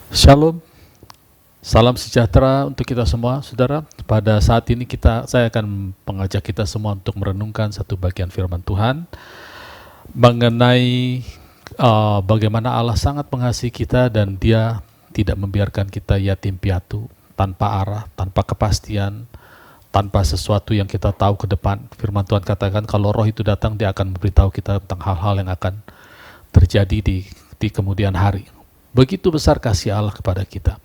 Shalom, salam sejahtera untuk kita semua, saudara. Pada saat ini saya akan mengajak kita semua untuk merenungkan satu bagian firman Tuhan mengenai bagaimana Allah sangat mengasihi kita dan Dia tidak membiarkan kita yatim piatu, tanpa arah, tanpa kepastian, tanpa sesuatu yang kita tahu ke depan. Firman Tuhan katakan kalau Roh itu datang, Dia akan memberitahu kita tentang hal-hal yang akan terjadi di kemudian hari. Begitu besar kasih Allah kepada kita.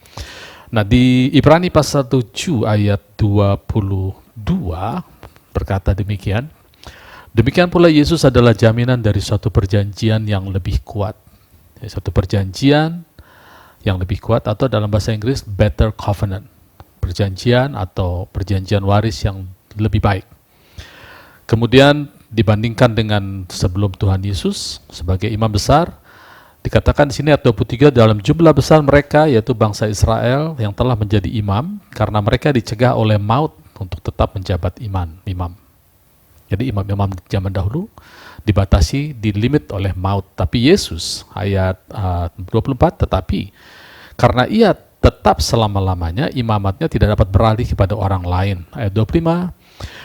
Nah, di Ibrani pasal 7 ayat 22 berkata demikian. Demikian pula Yesus adalah jaminan dari suatu perjanjian yang lebih kuat. Suatu perjanjian yang lebih kuat, atau dalam bahasa Inggris better covenant. Perjanjian atau perjanjian waris yang lebih baik. Kemudian dibandingkan dengan sebelum Tuhan Yesus sebagai imam besar, dikatakan di sini ayat 23, dalam jumlah besar mereka, yaitu bangsa Israel yang telah menjadi imam, karena mereka dicegah oleh maut untuk tetap menjabat imam. Jadi imam-imam zaman dahulu dibatasi, dilimit oleh maut. Tapi Yesus, ayat 24, tetapi karena ia tetap selama-lamanya, imamatnya tidak dapat beralih kepada orang lain. Ayat 25,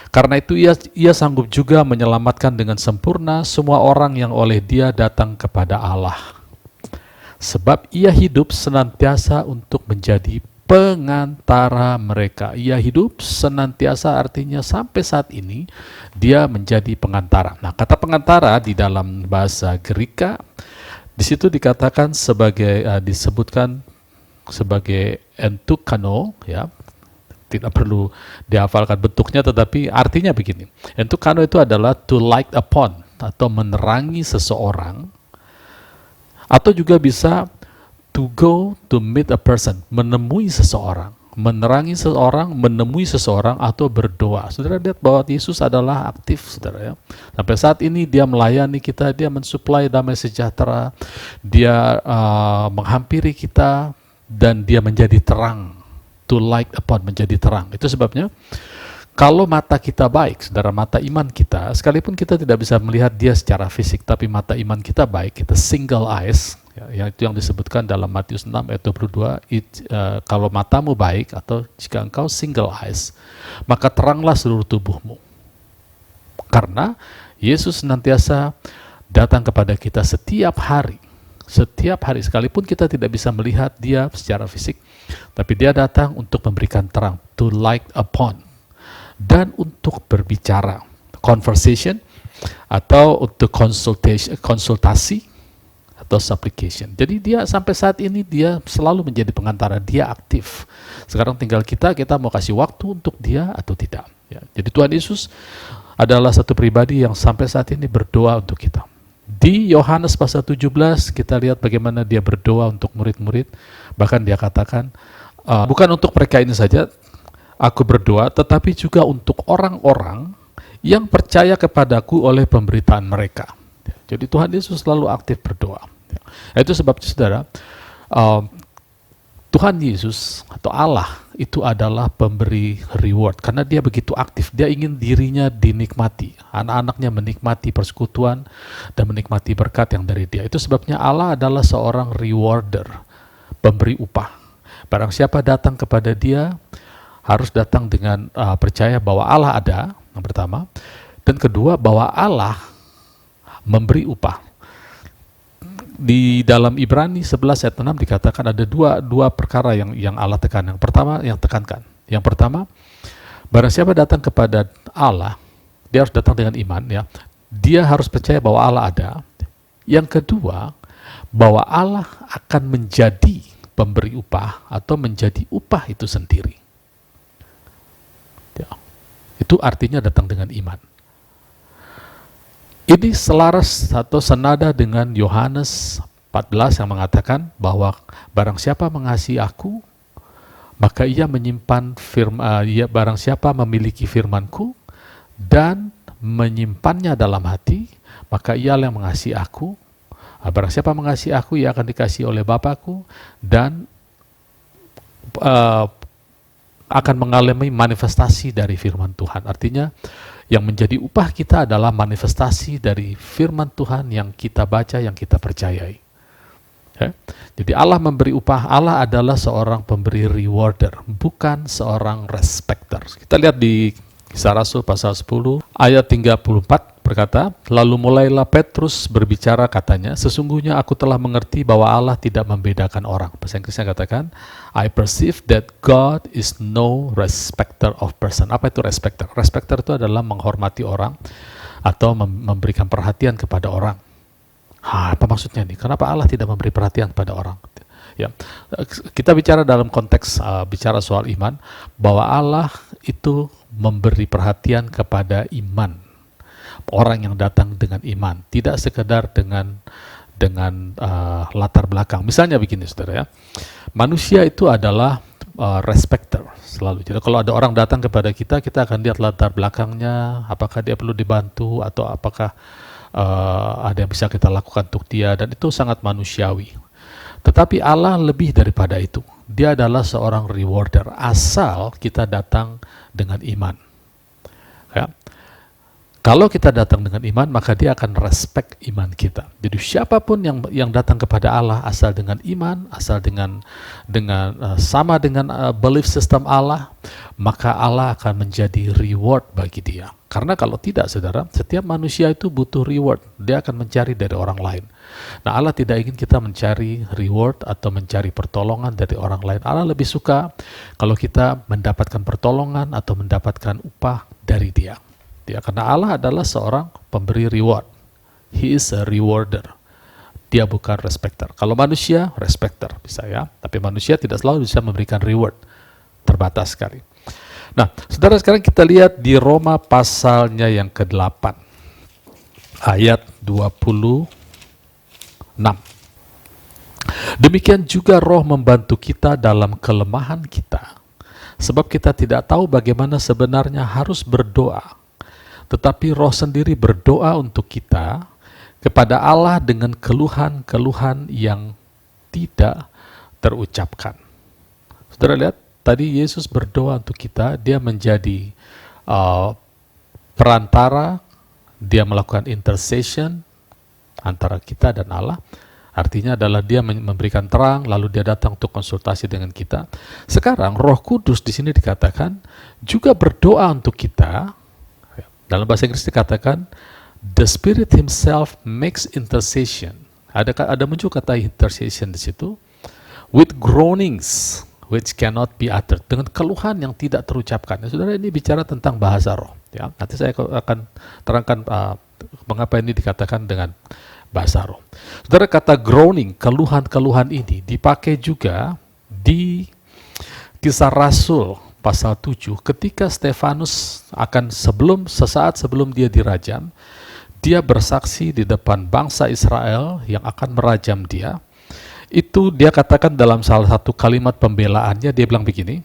karena itu ia sanggup juga menyelamatkan dengan sempurna semua orang yang oleh Dia datang kepada Allah. Sebab ia hidup senantiasa untuk menjadi pengantara mereka. Ia hidup senantiasa artinya sampai saat ini dia menjadi pengantara. Nah, kata pengantara di dalam bahasa Greka di situ dikatakan disebutkan sebagai entukano, ya. Tidak perlu dihafalkan bentuknya, tetapi artinya begini. Entukano itu adalah to light upon, atau menerangi seseorang. Atau juga bisa to go to meet a person, menemui seseorang, menerangi seseorang, menemui seseorang, atau berdoa. Saudara lihat bahwa Yesus adalah aktif, saudara, ya. Sampai saat ini Dia melayani kita, Dia mensuplai damai sejahtera, Dia menghampiri kita, dan Dia menjadi terang, to light upon, menjadi terang. Itu sebabnya kalau mata kita baik, saudara, mata iman kita, sekalipun kita tidak bisa melihat Dia secara fisik, tapi mata iman kita baik, kita single eyes, ya, itu yang disebutkan dalam Matius 6 ayat 22, kalau matamu baik, atau jika engkau single eyes, maka teranglah seluruh tubuhmu. Karena Yesus senantiasa datang kepada kita setiap hari, sekalipun kita tidak bisa melihat Dia secara fisik, tapi Dia datang untuk memberikan terang, to light upon, dan untuk berbicara, conversation, atau untuk konsultasi, atau supplication. Jadi Dia sampai saat ini Dia selalu menjadi pengantara, Dia aktif. Sekarang tinggal kita mau kasih waktu untuk Dia atau tidak. Ya, jadi Tuhan Yesus adalah satu pribadi yang sampai saat ini berdoa untuk kita. Di Yohanes pasal 17 kita lihat bagaimana Dia berdoa untuk murid-murid. Bahkan Dia katakan, bukan untuk mereka ini saja Aku berdoa, tetapi juga untuk orang-orang yang percaya kepadaku oleh pemberitaan mereka. Jadi Tuhan Yesus selalu aktif berdoa. Itu sebabnya, saudara, Tuhan Yesus atau Allah itu adalah pemberi reward, karena Dia begitu aktif. Dia ingin dirinya dinikmati, anak-anaknya menikmati persekutuan dan menikmati berkat yang dari Dia. Itu sebabnya Allah adalah seorang rewarder, pemberi upah. Barang siapa datang kepada Dia harus datang dengan percaya bahwa Allah ada, yang pertama, dan kedua bahwa Allah memberi upah. Di dalam Ibrani 11 ayat 6 dikatakan ada dua perkara yang Allah tekan. Yang pertama, barang siapa datang kepada Allah, dia harus datang dengan iman, ya. Dia harus percaya bahwa Allah ada. Yang kedua, bahwa Allah akan menjadi pemberi upah, atau menjadi upah itu sendiri. Ya. Itu artinya datang dengan iman. Ini selaras atau senada dengan Yohanes 14 yang mengatakan bahwa barang siapa mengasihi aku, maka ia menyimpan barang siapa memiliki firmanku dan menyimpannya dalam hati, maka ialah yang mengasihi aku. Barang siapa mengasihi aku, ia akan dikasihi oleh Bapakku, dan akan mengalami manifestasi dari firman Tuhan. Artinya yang menjadi upah kita adalah manifestasi dari firman Tuhan yang kita baca, yang kita percayai. Ya. Jadi Allah memberi upah, Allah adalah seorang pemberi rewarder, bukan seorang respecter. Kita lihat di Kisah Rasul pasal 10 ayat 34 berkata, lalu mulailah Petrus berbicara katanya, sesungguhnya aku telah mengerti bahwa Allah tidak membedakan orang. Bahasa Inggrisnya katakan, I perceive that God is no respecter of person. Apa itu respecter? Respecter itu adalah menghormati orang atau memberikan perhatian kepada orang. Apa maksudnya nih? Kenapa Allah tidak memberi perhatian pada orang? Ya, kita bicara dalam konteks bicara soal iman, bahwa Allah itu memberi perhatian kepada iman, orang yang datang dengan iman, tidak sekedar dengan latar belakang. Misalnya begini, saudara ya, manusia itu adalah respecter selalu. Jadi kalau ada orang datang kepada kita, kita akan lihat latar belakangnya, apakah dia perlu dibantu atau apakah ada yang bisa kita lakukan untuk dia, dan itu sangat manusiawi. Tetapi Allah lebih daripada itu. Dia adalah seorang rewarder, asal kita datang dengan iman. Ya. Kalau kita datang dengan iman, maka dia akan respect iman kita. Jadi siapapun yang datang kepada Allah asal dengan iman, asal dengan sama dengan belief system Allah, maka Allah akan menjadi reward bagi dia. Karena kalau tidak, saudara, setiap manusia itu butuh reward. Dia akan mencari dari orang lain. Nah, Allah tidak ingin kita mencari reward atau mencari pertolongan dari orang lain. Allah lebih suka kalau kita mendapatkan pertolongan atau mendapatkan upah dari dia. Ya, karena Allah adalah seorang pemberi reward. He is a rewarder. Dia bukan respecter. Kalau manusia, respecter bisa ya. Tapi manusia tidak selalu bisa memberikan reward. Terbatas sekali. Nah, saudara, sekarang kita lihat di Roma pasalnya yang ke-8. Ayat 26. Demikian juga Roh membantu kita dalam kelemahan kita. Sebab kita tidak tahu bagaimana sebenarnya harus berdoa. Tetapi Roh sendiri berdoa untuk kita kepada Allah dengan keluhan-keluhan yang tidak terucapkan. Saudara lihat, tadi Yesus berdoa untuk kita, dia menjadi perantara, dia melakukan intercession antara kita dan Allah. Artinya adalah dia memberikan terang, lalu dia datang untuk konsultasi dengan kita. Sekarang Roh Kudus di sini dikatakan juga berdoa untuk kita. Dalam bahasa Inggris dikatakan, the Spirit Himself makes intercession. Ada muncul kata intercession di situ, with groanings which cannot be uttered, dengan keluhan yang tidak terucapkan. Ya, saudara, ini bicara tentang bahasa roh. Ya, nanti saya akan terangkan mengapa ini dikatakan dengan bahasa roh. Saudara, kata groaning, keluhan-keluhan ini dipakai juga di Kisah Rasul pasal 7, ketika Stefanus sesaat sebelum dia dirajam, dia bersaksi di depan bangsa Israel yang akan merajam dia. Itu dia katakan dalam salah satu kalimat pembelaannya, dia bilang begini,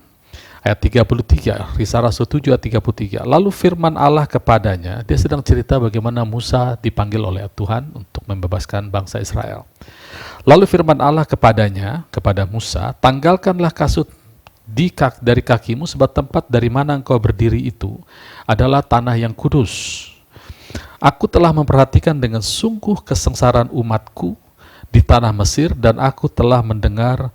ayat 33, Kisah Rasul 7 ayat 33, lalu firman Allah kepadanya, dia sedang cerita bagaimana Musa dipanggil oleh Tuhan untuk membebaskan bangsa Israel. Lalu firman Allah kepadanya, kepada Musa, tanggalkanlah kasut dari kakimu, sebab tempat dari mana engkau berdiri itu adalah tanah yang kudus. Aku telah memperhatikan dengan sungguh kesengsaraan umatku di tanah Mesir, dan aku telah mendengar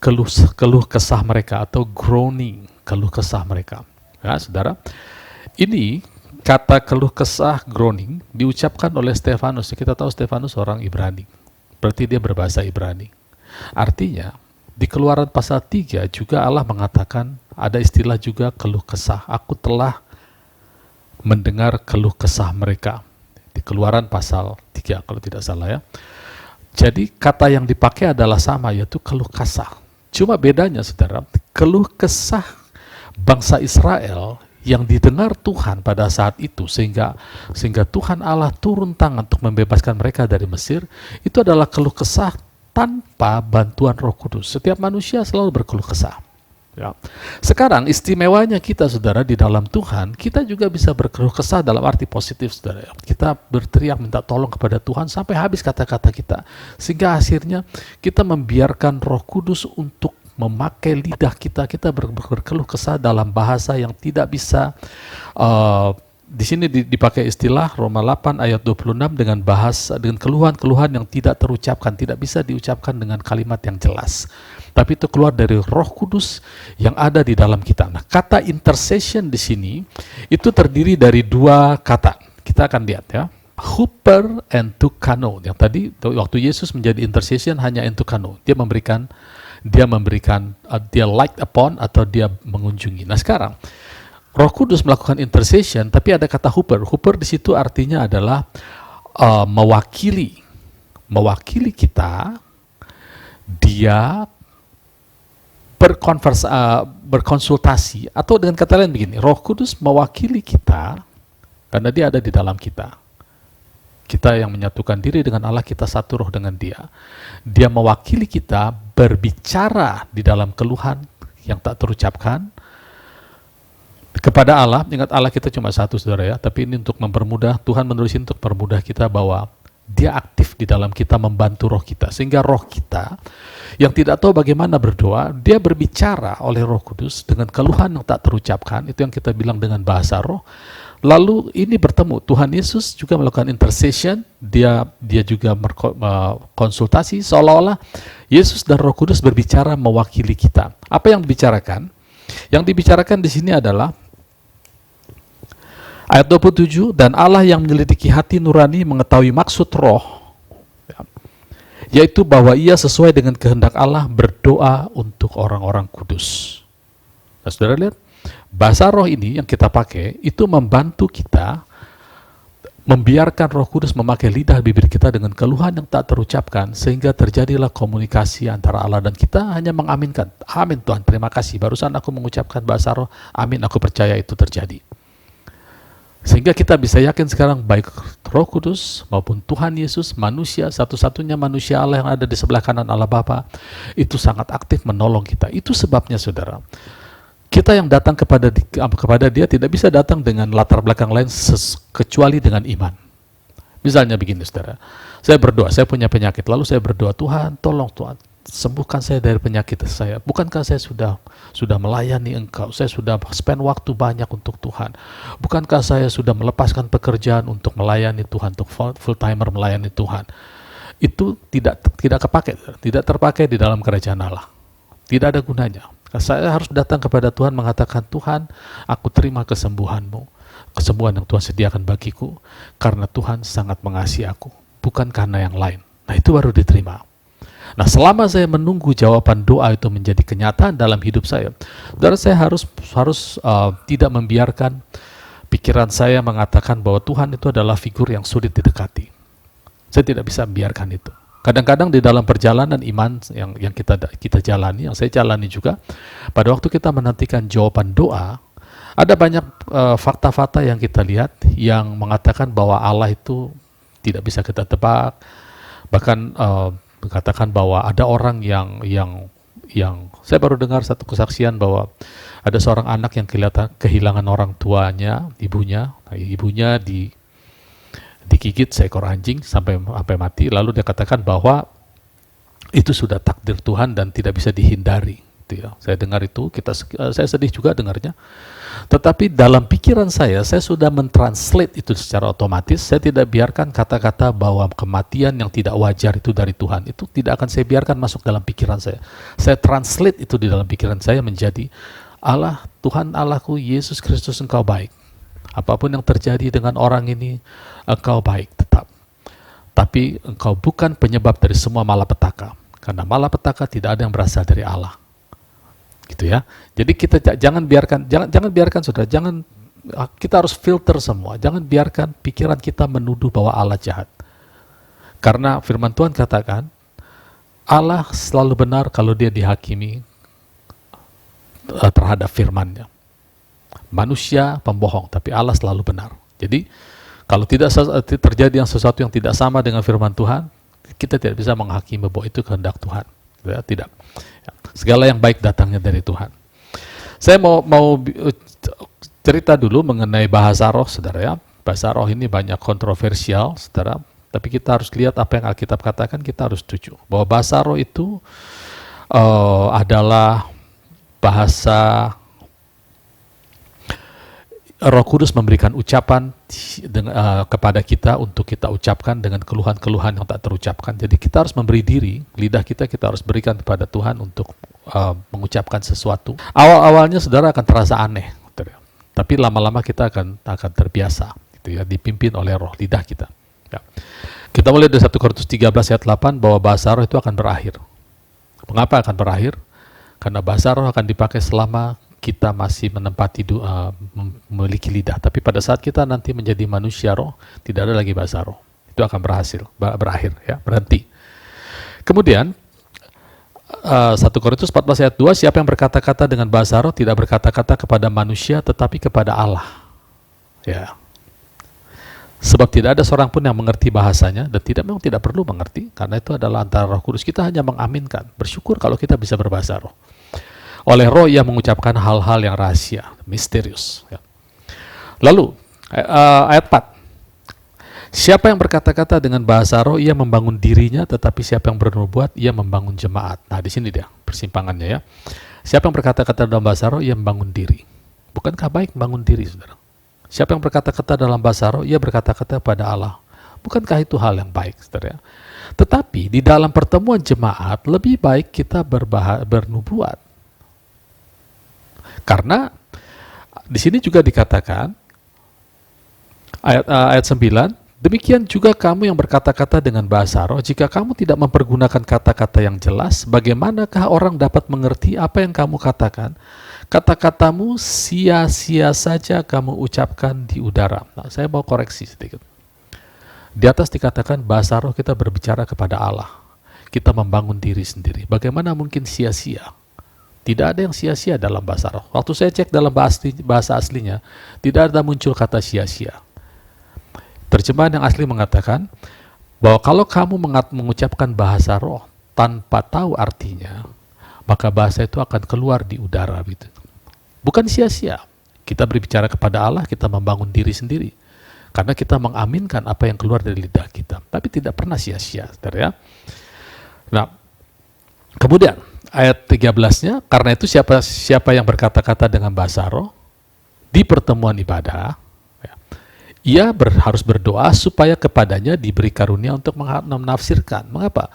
keluh kesah mereka, atau groaning, keluh kesah mereka. Ya, saudara, ini kata keluh kesah, groaning, diucapkan oleh Stefanus. Kita tahu Stefanus orang Ibrani, berarti dia berbahasa Ibrani. Artinya di Keluaran pasal 3 juga Allah mengatakan, ada istilah juga keluh kesah. Aku telah mendengar keluh kesah mereka. Di Keluaran pasal 3 kalau tidak salah ya. Jadi kata yang dipakai adalah sama, yaitu keluh kesah. Cuma bedanya, saudara, keluh kesah bangsa Israel yang didengar Tuhan pada saat itu, sehingga Tuhan Allah turun tangan untuk membebaskan mereka dari Mesir, itu adalah keluh kesah tanpa bantuan Roh Kudus. Setiap manusia selalu berkeluh kesah. Ya. Sekarang istimewanya kita, saudara, di dalam Tuhan, kita juga bisa berkeluh kesah dalam arti positif, saudara. Kita berteriak minta tolong kepada Tuhan sampai habis kata-kata kita, sehingga akhirnya kita membiarkan Roh Kudus untuk memakai lidah kita berkeluh kesah dalam bahasa yang tidak bisa di sini dipakai istilah Roma 8 ayat 26 dengan bahasa, dengan keluhan-keluhan yang tidak terucapkan, tidak bisa diucapkan dengan kalimat yang jelas. Tapi itu keluar dari Roh Kudus yang ada di dalam kita. Nah, kata intercession di sini itu terdiri dari dua kata. Kita akan lihat ya. Huper and tukano. Yang tadi waktu Yesus menjadi intercession hanya entukano. Dia memberikan dia light upon atau dia mengunjungi. Nah, sekarang Roh Kudus melakukan intercession, tapi ada kata huper. Huper di situ artinya adalah mewakili kita. Dia berkonsultasi, atau dengan kata lain begini, Roh Kudus mewakili kita karena dia ada di dalam kita. Kita yang menyatukan diri dengan Allah, kita satu roh dengan dia. Dia mewakili kita berbicara di dalam keluhan yang tak terucapkan kepada Allah. Ingat, Allah kita cuma satu, saudara ya, tapi ini untuk mempermudah, Tuhan menulis untuk mempermudah kita bahwa dia aktif di dalam kita, membantu roh kita, sehingga roh kita yang tidak tahu bagaimana berdoa, dia berbicara oleh Roh Kudus dengan keluhan yang tak terucapkan. Itu yang kita bilang dengan bahasa roh. Lalu ini bertemu, Tuhan Yesus juga melakukan intercession, dia juga konsultasi, seolah-olah Yesus dan Roh Kudus berbicara mewakili kita. Apa yang dibicarakan? Yang dibicarakan di sini adalah ayat 27, dan Allah yang menyelidiki hati nurani mengetahui maksud roh, yaitu bahwa ia sesuai dengan kehendak Allah berdoa untuk orang-orang kudus. Nah, saudara lihat, bahasa roh ini yang kita pakai, itu membantu kita membiarkan Roh Kudus memakai lidah bibir kita dengan keluhan yang tak terucapkan, sehingga terjadilah komunikasi antara Allah dan kita hanya mengaminkan. Amin Tuhan, terima kasih. Barusan aku mengucapkan bahasa roh, amin, aku percaya itu terjadi. Sehingga kita bisa yakin sekarang baik Roh Kudus maupun Tuhan Yesus, manusia, satu-satunya manusia Allah yang ada di sebelah kanan Allah Bapa, itu sangat aktif menolong kita. Itu sebabnya saudara, kita yang datang kepada dia tidak bisa datang dengan latar belakang lain kecuali dengan iman. Misalnya begini saudara, saya berdoa, saya punya penyakit, lalu saya berdoa, Tuhan tolong Tuhan, sembuhkan saya dari penyakit saya. Bukankah saya sudah melayani Engkau? Saya sudah spend waktu banyak untuk Tuhan. Bukankah saya sudah melepaskan pekerjaan untuk melayani Tuhan, untuk full timer melayani Tuhan? Itu tidak terpakai di dalam kerajaan Allah. Tidak ada gunanya. Saya harus datang kepada Tuhan mengatakan, Tuhan, aku terima kesembuhan-Mu, kesembuhan yang Tuhan sediakan bagiku, karena Tuhan sangat mengasihi aku, bukan karena yang lain. Nah, itu baru diterima. Nah, selama saya menunggu jawaban doa itu menjadi kenyataan dalam hidup saya, saudara, saya harus tidak membiarkan pikiran saya mengatakan bahwa Tuhan itu adalah figur yang sulit didekati. Saya tidak bisa membiarkan itu. Kadang-kadang di dalam perjalanan iman yang kita jalani, yang saya jalani juga, pada waktu kita menantikan jawaban doa, ada banyak fakta-fakta yang kita lihat yang mengatakan bahwa Allah itu tidak bisa kita tebak. Bahkan mengatakan bahwa ada orang yang saya baru dengar satu kesaksian bahwa ada seorang anak yang kehilangan orang tuanya, ibunya. Nah, ibunya digigit seekor anjing sampai mati, lalu dia katakan bahwa itu sudah takdir Tuhan dan tidak bisa dihindari. Itu ya. Saya dengar itu, saya sedih juga dengarnya. Tetapi dalam pikiran saya sudah mentranslate itu secara otomatis. Saya tidak biarkan kata-kata bahwa kematian yang tidak wajar itu dari Tuhan. Itu tidak akan saya biarkan masuk dalam pikiran saya. Saya translate itu di dalam pikiran saya menjadi, Allah, Tuhan Allahku, Yesus Kristus, Engkau baik. Apapun yang terjadi dengan orang ini, Engkau baik tetap. Tapi Engkau bukan penyebab dari semua malapetaka. Karena malapetaka tidak ada yang berasal dari Allah. Gitu ya. Jadi kita jangan biarkan saudara, kita harus filter semua. Jangan biarkan pikiran kita menuduh bahwa Allah jahat. Karena firman Tuhan katakan, Allah selalu benar kalau dia dihakimi terhadap firman-Nya. Manusia pembohong, tapi Allah selalu benar. Jadi kalau tidak terjadi sesuatu yang tidak sama dengan firman Tuhan, kita tidak bisa menghakimi bahwa itu kehendak Tuhan. Tidak. Segala yang baik datangnya dari Tuhan. Saya mau cerita dulu mengenai bahasa roh, saudara ya. Bahasa roh ini banyak kontroversial, saudara. Tapi kita harus lihat apa yang Alkitab katakan, kita harus setuju. Bahwa bahasa roh itu adalah bahasa Roh Kudus memberikan ucapan kepada kita untuk kita ucapkan dengan keluhan-keluhan yang tak terucapkan. Jadi kita harus memberi diri, lidah kita harus berikan kepada Tuhan untuk mengucapkan sesuatu. Awal-awalnya saudara akan terasa aneh, tapi lama-lama kita akan terbiasa, gitu ya, dipimpin oleh roh lidah kita. Ya. Kita mulai dari 1 Korintus 13 ayat 8 bahwa bahasa roh itu akan berakhir. Mengapa akan berakhir? Karena bahasa roh akan dipakai selama kita masih menempati memiliki lidah. Tapi pada saat kita nanti menjadi manusia roh, tidak ada lagi bahasa roh. Itu akan berakhir, ya, berhenti. Kemudian 1 Korintus 14 ayat 2, siapa yang berkata-kata dengan bahasa roh tidak berkata-kata kepada manusia tetapi kepada Allah. Ya. Sebab tidak ada seorang pun yang mengerti bahasanya dan memang tidak perlu mengerti karena itu adalah antara Roh Kudus. Kita hanya mengaminkan. Bersyukur kalau kita bisa berbahasa roh. Oleh roh ia mengucapkan hal-hal yang rahasia, misterius. Ya. Lalu ayat 4. Siapa yang berkata-kata dengan bahasa roh ia membangun dirinya, tetapi siapa yang bernubuat ia membangun jemaat. Nah, di sini dia persimpangannya, ya. Siapa yang berkata-kata dalam bahasa roh ia membangun diri. Bukankah baik membangun diri, saudara? Siapa yang berkata-kata dalam bahasa roh ia berkata-kata pada Allah. Bukankah itu hal yang baik, saudara? Tetapi di dalam pertemuan jemaat lebih baik kita bernubuat. Karena di sini juga dikatakan ayat 9, demikian juga kamu yang berkata-kata dengan bahasa roh, jika kamu tidak mempergunakan kata-kata yang jelas, bagaimanakah orang dapat mengerti apa yang kamu katakan? Kata-katamu sia-sia saja kamu ucapkan di udara. Nah, saya mau koreksi sedikit. Di atas dikatakan bahasa roh kita berbicara kepada Allah. Kita membangun diri sendiri. Bagaimana mungkin sia-sia? Tidak ada yang sia-sia dalam bahasa roh. Waktu saya cek dalam bahasa aslinya, tidak ada muncul kata sia-sia. Terjemahan yang asli mengatakan bahwa kalau kamu mengucapkan bahasa roh tanpa tahu artinya, maka bahasa itu akan keluar di udara. Gitu. Bukan sia-sia. Kita berbicara kepada Allah, kita membangun diri sendiri. Karena kita mengaminkan apa yang keluar dari lidah kita. Tapi tidak pernah sia-sia. Ya. Nah, kemudian ayat 13-nya, karena itu siapa yang berkata-kata dengan bahasa roh di pertemuan ibadah, ya, ia harus berdoa supaya kepadanya diberi karunia untuk menafsirkan. Mengapa?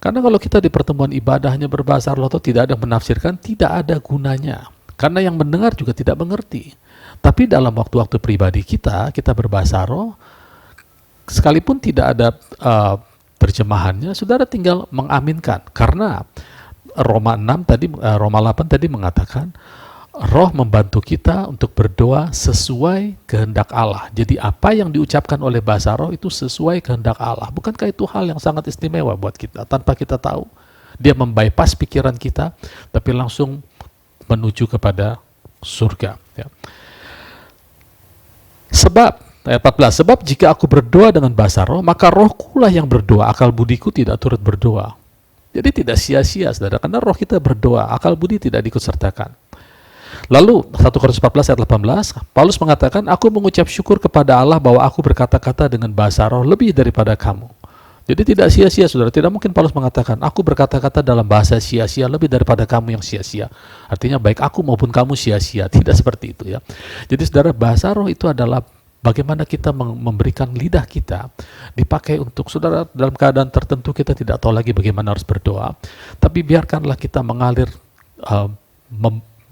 Karena kalau kita di pertemuan ibadah hanya berbahasa roh atau tidak ada menafsirkan, tidak ada gunanya. Karena yang mendengar juga tidak mengerti. Tapi dalam waktu-waktu pribadi kita berbahasa roh, sekalipun tidak ada terjemahannya, saudara tinggal mengaminkan. Karena Roma 8 tadi mengatakan roh membantu kita untuk berdoa sesuai kehendak Allah. Jadi apa yang diucapkan oleh bahasa roh itu sesuai kehendak Allah. Bukankah itu hal yang sangat istimewa buat kita? Tanpa kita tahu, dia membypass pikiran kita, tapi langsung menuju kepada surga. Ya. Sebab, ayat 14, sebab jika aku berdoa dengan bahasa roh, maka rohkulah yang berdoa, akal budiku tidak turut berdoa. Jadi tidak sia-sia, saudara, karena roh kita berdoa, akal budi tidak diikutsertakan. Lalu 1 Korintus 14 ayat 18, Paulus mengatakan, aku mengucap syukur kepada Allah bahwa aku berkata-kata dengan bahasa roh lebih daripada kamu. Jadi tidak sia-sia, saudara. Tidak mungkin Paulus mengatakan, aku berkata-kata dalam bahasa sia-sia lebih daripada kamu yang sia-sia. Artinya baik aku maupun kamu sia-sia. Tidak seperti itu, ya. Jadi saudara, bahasa roh itu adalah bagaimana kita memberikan lidah kita dipakai untuk, saudara, dalam keadaan tertentu kita tidak tahu lagi bagaimana harus berdoa, tapi biarkanlah kita mengalir,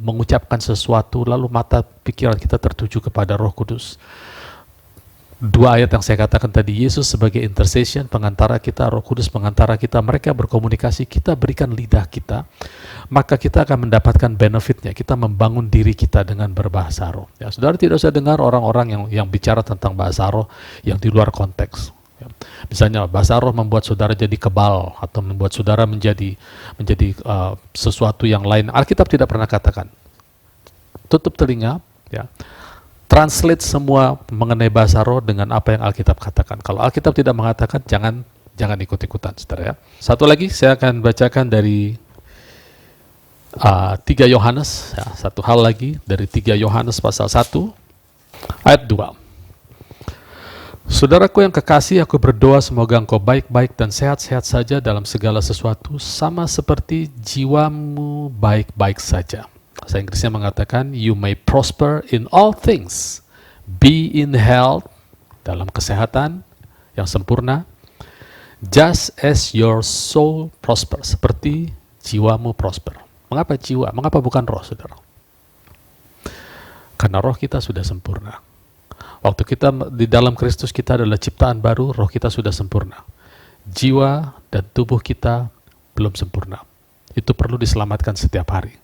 mengucapkan sesuatu, lalu mata pikiran kita tertuju kepada Roh Kudus. Dua ayat yang saya katakan tadi, Yesus sebagai intercession, pengantara kita, Roh Kudus pengantara kita, mereka berkomunikasi, kita berikan lidah kita, maka kita akan mendapatkan benefitnya. Kita membangun diri kita dengan berbahasa roh. Ya, saudara tidak usah dengar orang-orang yang bicara tentang bahasa roh yang di luar konteks. Ya. Misalnya bahasa roh membuat saudara jadi kebal atau membuat saudara menjadi sesuatu yang lain. Alkitab tidak pernah katakan. Tutup telinga, ya. Translate semua mengenai bahasa roh dengan apa yang Alkitab katakan. Kalau Alkitab tidak mengatakan, jangan ikut-ikutan, saudara, ya. Satu lagi saya akan bacakan dari 3 Yohanes, ya, satu hal lagi dari 3 Yohanes pasal 1 ayat 2. Saudaraku yang kekasih, aku berdoa semoga engkau baik-baik dan sehat-sehat saja dalam segala sesuatu, sama seperti jiwamu baik-baik saja. Bahasa Inggrisnya mengatakan, you may prosper in all things Be in health, dalam kesehatan yang sempurna, just as your soul prosper, seperti jiwamu prosper. Mengapa jiwa? Mengapa bukan roh, saudara? Karena roh kita sudah sempurna. Waktu kita di dalam Kristus, kita adalah ciptaan baru, roh kita sudah sempurna. Jiwa dan tubuh kita belum sempurna. Itu perlu diselamatkan setiap hari.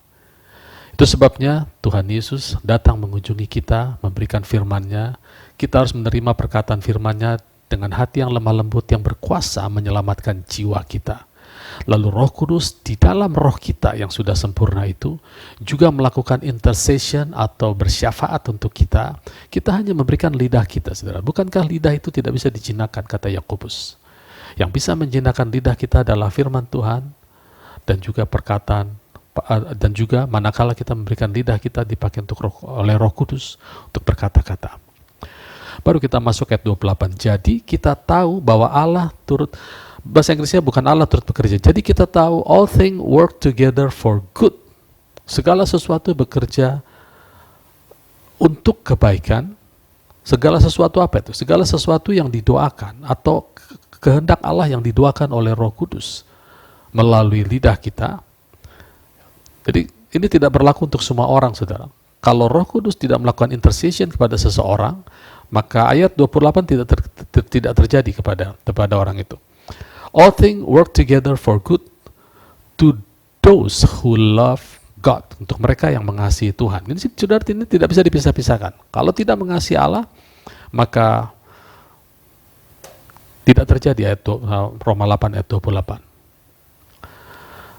Itu sebabnya Tuhan Yesus datang mengunjungi kita, memberikan firman-Nya. Kita harus menerima perkataan firman-Nya dengan hati yang lemah lembut yang berkuasa menyelamatkan jiwa kita. Lalu Roh Kudus di dalam roh kita yang sudah sempurna itu juga melakukan intercession atau bersyafaat untuk kita. Kita hanya memberikan lidah kita, saudara. Bukankah lidah itu tidak bisa dijinakan, kata Yakobus. Yang bisa menjinakkan lidah kita adalah firman Tuhan dan juga perkataan, dan juga manakala kita memberikan lidah kita dipakai oleh Roh Kudus untuk berkata-kata. Baru kita masuk ayat 28. Jadi kita tahu bahwa Allah turut, bahasa Inggrisnya bukan Allah turut bekerja. Jadi kita tahu all things work together for good. Segala sesuatu bekerja untuk kebaikan. Segala sesuatu apa itu? Segala sesuatu yang didoakan atau kehendak Allah yang didoakan oleh Roh Kudus melalui lidah kita. Jadi ini tidak berlaku untuk semua orang, saudara. Kalau Roh Kudus tidak melakukan intercession kepada seseorang, maka ayat 28 tidak terjadi kepada orang itu. All things work together for good to those who love God. Untuk mereka yang mengasihi Tuhan. Ini saudara, ini tidak bisa dipisah-pisahkan. Kalau tidak mengasihi Allah, maka tidak terjadi ayat Roma 8 ayat 28.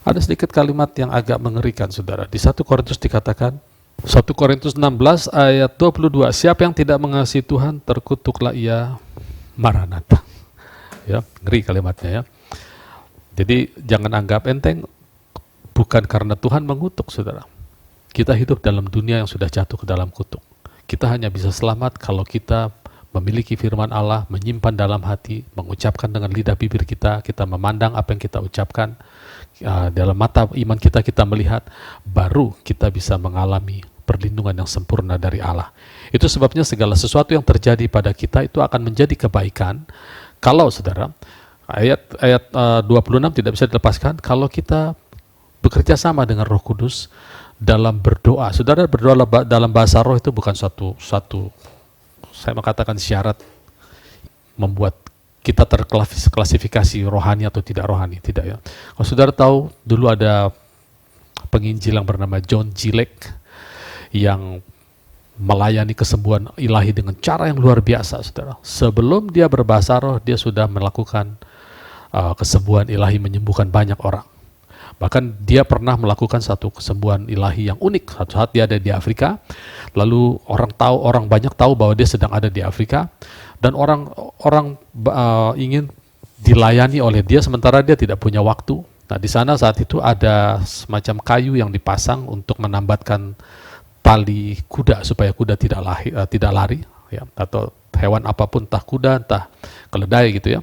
Ada sedikit kalimat yang agak mengerikan, saudara. Di 1 Korintus dikatakan, 1 Korintus 16 ayat 22, siapa yang tidak mengasihi Tuhan, terkutuklah ia. Maranatha. Ya, ngeri kalimatnya ya. Jadi jangan anggap enteng, bukan karena Tuhan mengutuk, saudara. Kita hidup dalam dunia yang sudah jatuh ke dalam kutuk. Kita hanya bisa selamat kalau kita memiliki firman Allah, menyimpan dalam hati, mengucapkan dengan lidah bibir kita, kita memandang apa yang kita ucapkan, dalam mata iman kita, kita melihat, baru kita bisa mengalami perlindungan yang sempurna dari Allah. Itu sebabnya segala sesuatu yang terjadi pada kita itu akan menjadi kebaikan kalau, saudara, ayat 26 tidak bisa dilepaskan, kalau kita bekerja sama dengan Roh Kudus dalam berdoa. Saudara, berdoa dalam bahasa roh itu bukan suatu saya mengatakan syarat membuat kita terklasifikasi rohani atau tidak rohani, tidak ya. Kalau saudara tahu, dulu ada penginjil yang bernama John Gillek yang melayani kesembuhan ilahi dengan cara yang luar biasa, saudara. Sebelum dia berbahasa roh, dia sudah melakukan kesembuhan ilahi, menyembuhkan banyak orang. Bahkan dia pernah melakukan satu kesembuhan ilahi yang unik. Satu saat dia ada di Afrika, lalu orang banyak tahu bahwa dia sedang ada di Afrika, dan orang ingin dilayani oleh dia sementara dia tidak punya waktu. Nah, di sana saat itu ada semacam kayu yang dipasang untuk menambatkan tali kuda supaya kuda tidak lari ya, atau hewan apapun, entah kuda, entah keledai gitu ya.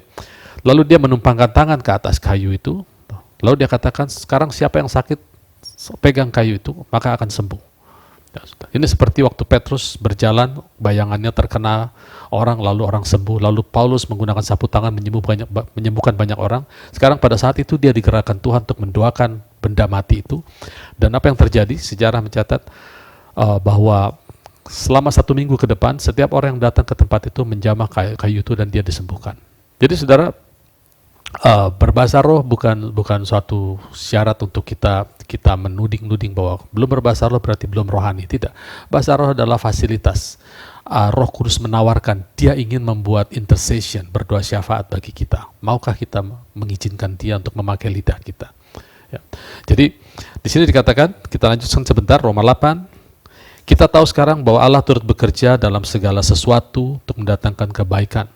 Lalu dia menumpangkan tangan ke atas kayu itu. Lalu dia katakan, sekarang siapa yang sakit, pegang kayu itu, maka akan sembuh. Ini seperti waktu Petrus berjalan, bayangannya terkena orang, lalu orang sembuh. Lalu Paulus menggunakan sapu tangan menyembuhkan banyak orang. Sekarang pada saat itu dia digerakkan Tuhan untuk mendoakan benda mati itu. Dan apa yang terjadi? Sejarah mencatat bahwa selama 1 minggu ke depan, setiap orang yang datang ke tempat itu menjamah kayu itu dan dia disembuhkan. Jadi saudara, berbahasa roh bukan suatu syarat untuk kita menuding bahwa belum berbahasa roh berarti belum rohani. Tidak. Bahasa roh adalah fasilitas. Roh Kudus menawarkan, dia ingin membuat intercession, berdoa syafaat bagi kita. Maukah kita mengizinkan dia untuk memakai lidah kita? Ya. Jadi di sini dikatakan, kita lanjutkan sebentar, Roma 8. Kita tahu sekarang bahwa Allah turut bekerja dalam segala sesuatu untuk mendatangkan kebaikan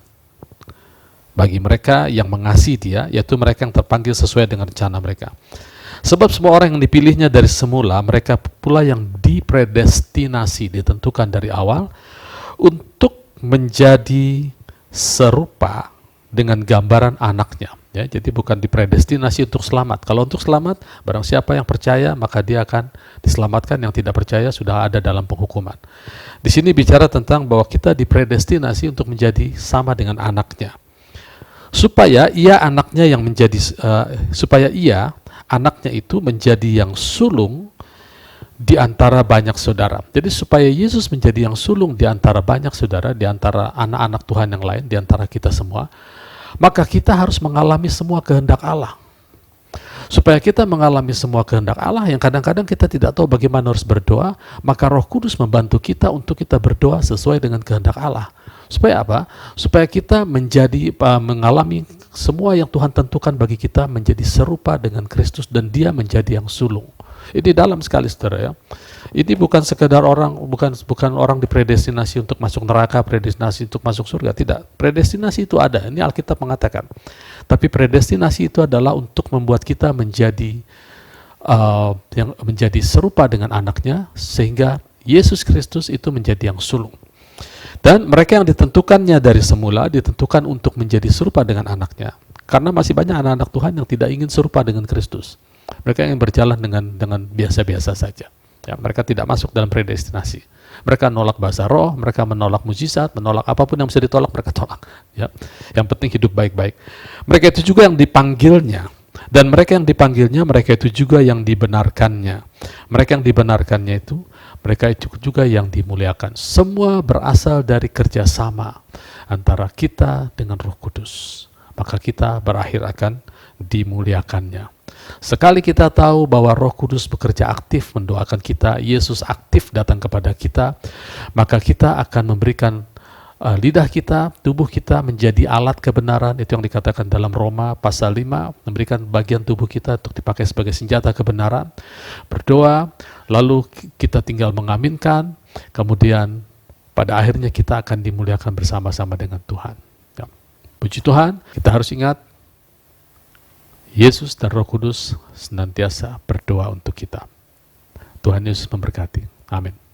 bagi mereka yang mengasihi dia, yaitu mereka yang terpanggil sesuai dengan rencana mereka. Sebab semua orang yang dipilihnya dari semula, mereka pula yang dipredestinasi, ditentukan dari awal, untuk menjadi serupa dengan gambaran anaknya. Ya, jadi bukan dipredestinasi untuk selamat. Kalau untuk selamat, barang siapa yang percaya, maka dia akan diselamatkan. Yang tidak percaya sudah ada dalam penghukuman. Di sini bicara tentang bahwa kita dipredestinasi untuk menjadi sama dengan anaknya. Supaya ia anaknya itu menjadi yang sulung di antara banyak saudara. Jadi supaya Yesus menjadi yang sulung di antara banyak saudara, di antara anak-anak Tuhan yang lain, di antara kita semua, maka kita harus mengalami semua kehendak Allah. Supaya kita mengalami semua kehendak Allah yang kadang-kadang kita tidak tahu bagaimana harus berdoa, maka Roh Kudus membantu kita untuk kita berdoa sesuai dengan kehendak Allah. Supaya apa? Supaya kita mengalami semua yang Tuhan tentukan bagi kita menjadi serupa dengan Kristus dan Dia menjadi yang sulung. Ini dalam sekali, saudara, ya. Ini bukan sekedar bukan orang dipredestinasi untuk masuk neraka, predestinasi untuk masuk surga, tidak. Predestinasi itu ada, ini Alkitab mengatakan. Tapi predestinasi itu adalah untuk membuat kita menjadi serupa dengan anaknya, sehingga Yesus Kristus itu menjadi yang sulung. Dan mereka yang ditentukannya dari semula ditentukan untuk menjadi serupa dengan anaknya. Karena masih banyak anak-anak Tuhan yang tidak ingin serupa dengan Kristus. Mereka ingin berjalan dengan biasa-biasa saja. Ya, mereka tidak masuk dalam predestinasi. Mereka menolak bahasa roh, mereka menolak mujizat, menolak apapun yang bisa ditolak, mereka tolak. Ya. Yang penting hidup baik-baik. Mereka itu juga yang dipanggilnya. Dan mereka yang dipanggilnya, mereka itu juga yang dibenarkannya. Mereka yang dibenarkannya itu, mereka itu juga yang dimuliakan. Semua berasal dari kerjasama antara kita dengan Roh Kudus. Maka kita berakhir akan dimuliakannya. Sekali kita tahu bahwa Roh Kudus bekerja aktif mendoakan kita, Yesus aktif datang kepada kita, maka kita akan memberikan lidah kita, tubuh kita menjadi alat kebenaran. Itu yang dikatakan dalam Roma pasal 5, memberikan bagian tubuh kita untuk dipakai sebagai senjata kebenaran. Berdoa, lalu kita tinggal mengaminkan, kemudian pada akhirnya kita akan dimuliakan bersama-sama dengan Tuhan. Ya. Puji Tuhan, kita harus ingat Yesus dan Roh Kudus senantiasa berdoa untuk kita. Tuhan Yesus memberkati. Amin.